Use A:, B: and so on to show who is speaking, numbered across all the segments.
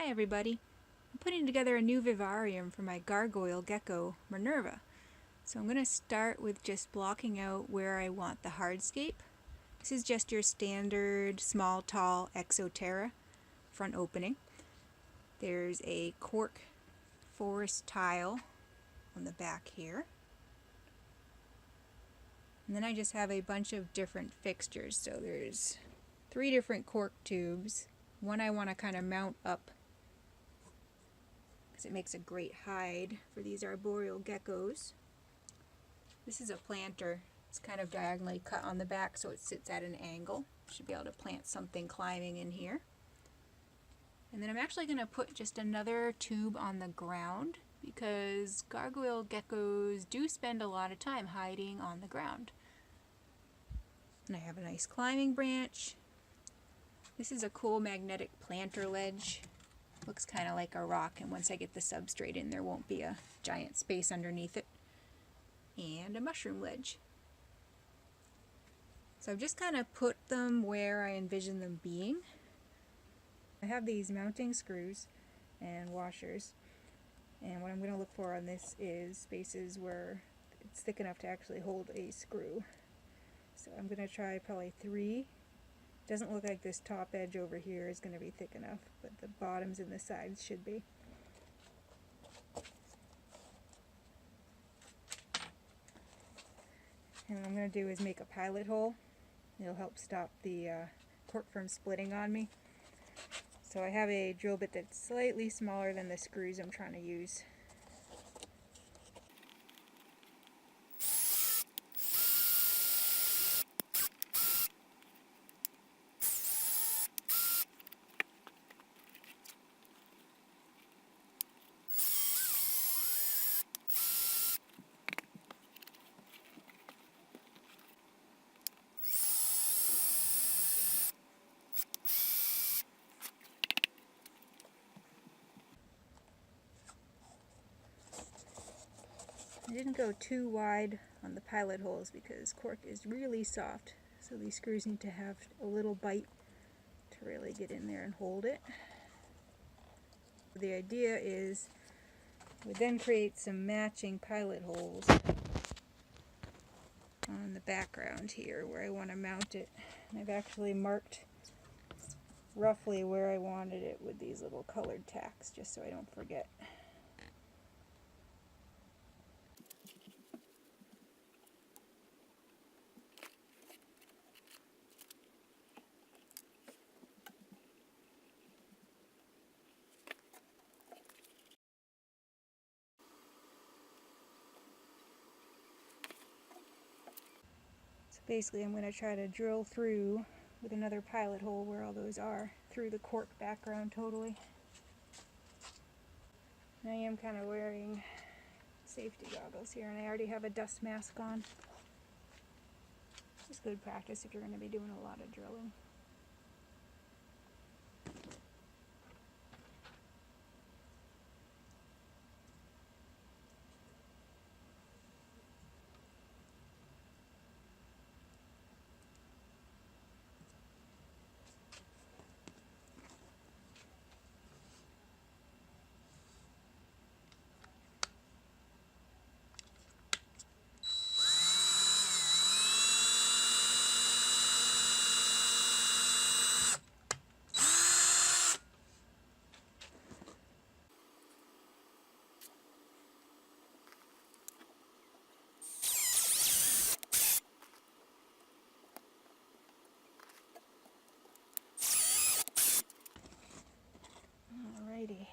A: Hi everybody. I'm putting together a new vivarium for my gargoyle gecko Minerva. So I'm going to start with just blocking out where I want the hardscape. This is just your standard small tall Exo Terra front opening. There's a cork forest tile on the back here. And then I just have a bunch of different fixtures. So there's 3 different cork tubes. One I want to kind of mount up because it makes a great hide for these arboreal geckos. This is a planter. It's kind of diagonally cut on the back so it sits at an angle. Should be able to plant something climbing in here. And then I'm actually going to put just another tube on the ground because gargoyle geckos do spend a lot of time hiding on the ground. And I have a nice climbing branch. This is a cool magnetic planter ledge. Looks kind of like a rock, and once I get the substrate in there won't be a giant space underneath it. And a mushroom ledge. So I've just kind of put them where I envision them being. I have these mounting screws and washers, and what I'm going to look for on this is spaces where it's thick enough to actually hold a screw. So I'm going to try probably 3. Doesn't look like this top edge over here is going to be thick enough, but the bottoms and the sides should be. And what I'm going to do is make a pilot hole. It'll help stop the cork from splitting on me. So I have a drill bit that's slightly smaller than the screws I'm trying to use. I didn't go too wide on the pilot holes because cork is really soft, so these screws need to have a little bite to really get in there and hold it. The idea is we then create some matching pilot holes on the background here where I want to mount it. And I've actually marked roughly where I wanted it with these little colored tacks just so I don't forget. Basically, I'm going to try to drill through with another pilot hole where all those are, through the cork background totally. And I am kind of wearing safety goggles here, and I already have a dust mask on. It's good practice if you're going to be doing a lot of drilling. Alrighty.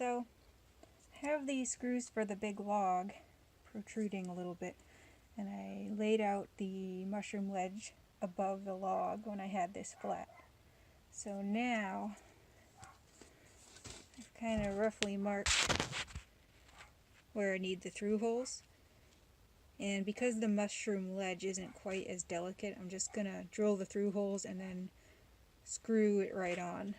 A: So I have these screws for the big log protruding a little bit, and I laid out the mushroom ledge above the log when I had this flat. So now I've kind of roughly marked where I need the through holes. And because the mushroom ledge isn't quite as delicate, I'm just going to drill the through holes and then screw it right on.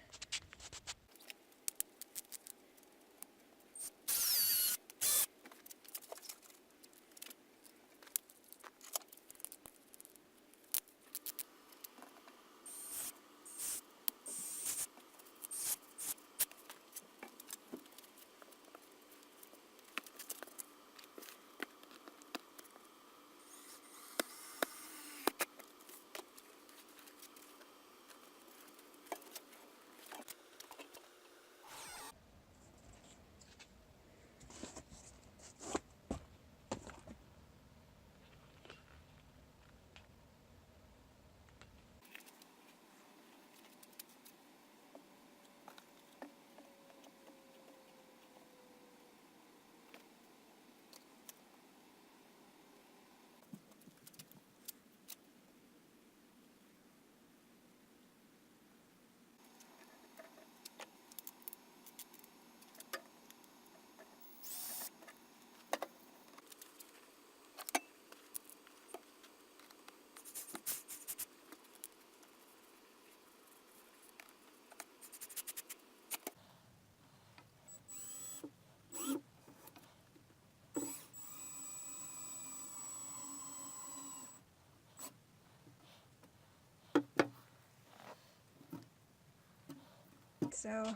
A: So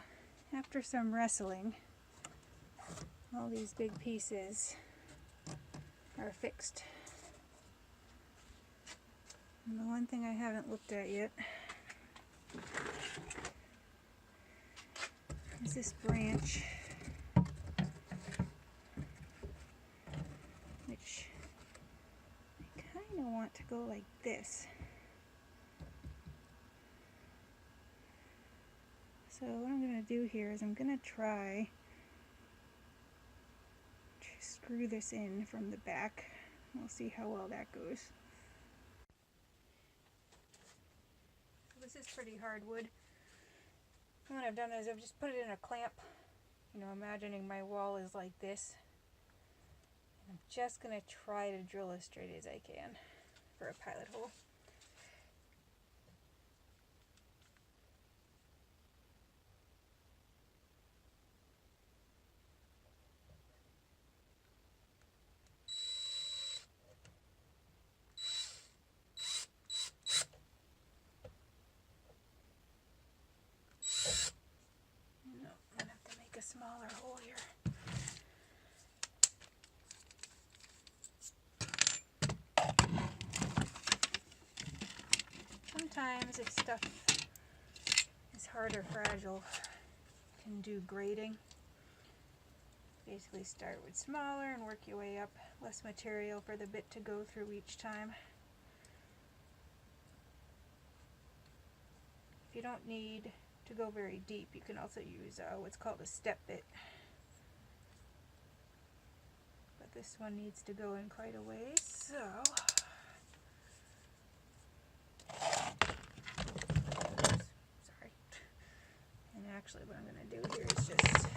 A: after some wrestling, all these big pieces are fixed. And the one thing I haven't looked at yet is this branch, which I kind of want to go like this. So what I'm going to do here is I'm going to try to screw this in from the back. We'll see how well that goes. This is pretty hard wood. And what I've done is I've just put it in a clamp, you know, imagining my wall is like this. And I'm just going to try to drill as straight as I can for a pilot hole. A smaller hole here. Sometimes if stuff is hard or fragile, you can do grading. Basically start with smaller and work your way up. Less material for the bit to go through each time. If you don't need to go very deep, you can also use what's called a step bit. But this one needs to go in quite a ways, so sorry. And actually what I'm going to do here is just give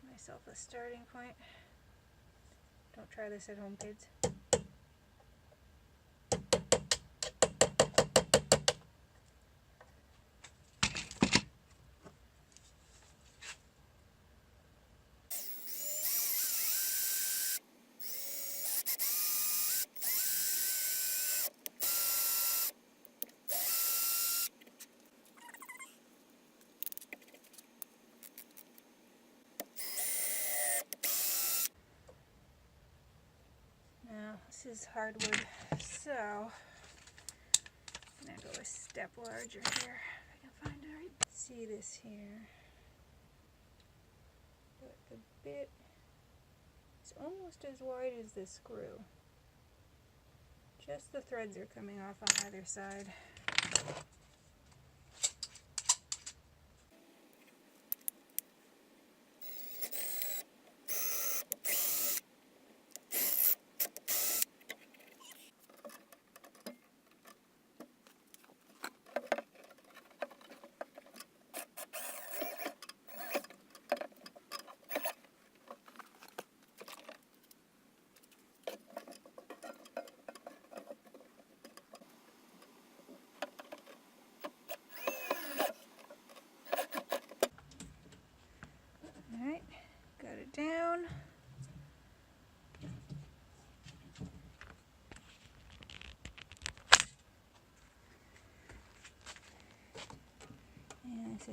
A: myself a starting point. Don't try this at home, kids. This is hardwood, so I'm going to go a step larger here, if I can find it right. See this here, but the bit is almost as wide as the screw. Just the threads are coming off on either side.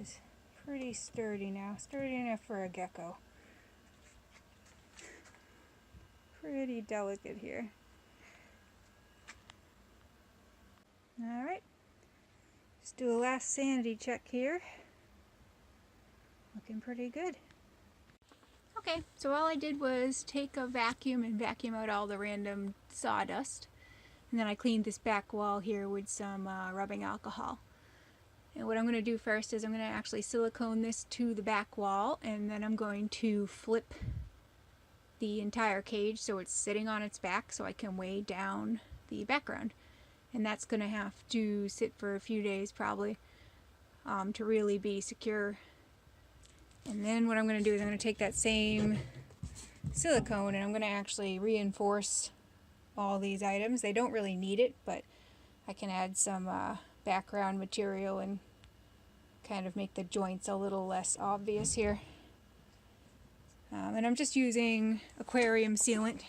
A: is pretty sturdy now. Sturdy enough for a gecko. Pretty delicate here. Alright. Just do a last sanity check here. Looking pretty good. Okay, so all I did was take a vacuum and vacuum out all the random sawdust. And then I cleaned this back wall here with some rubbing alcohol. And what I'm going to do first is I'm going to actually silicone this to the back wall, and then I'm going to flip the entire cage so it's sitting on its back so I can weigh down the background. And that's going to have to sit for a few days probably to really be secure. And then what I'm going to do is I'm going to take that same silicone and I'm going to actually reinforce all these items. They don't really need it, but I can add some background material and kind of make the joints a little less obvious here. And I'm just using aquarium sealant,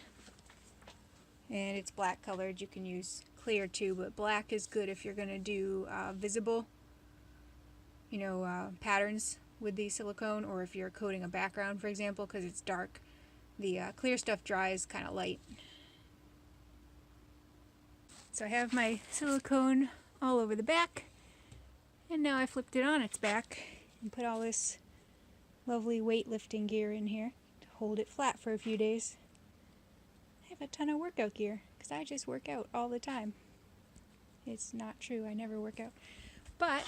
A: and it's black colored. You can use clear too, but black is good if you're going to do visible, patterns with the silicone, or if you're coating a background, for example, because it's dark. The clear stuff dries kind of light. So I have my silicone all over the back, and now I flipped it on its back and put all this lovely weightlifting gear in here to hold it flat for a few days. I have a ton of workout gear because I just work out all the time. It's not true, I never work out, but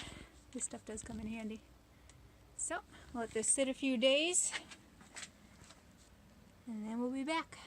A: this stuff does come in handy. So I'll let this sit a few days and then we'll be back.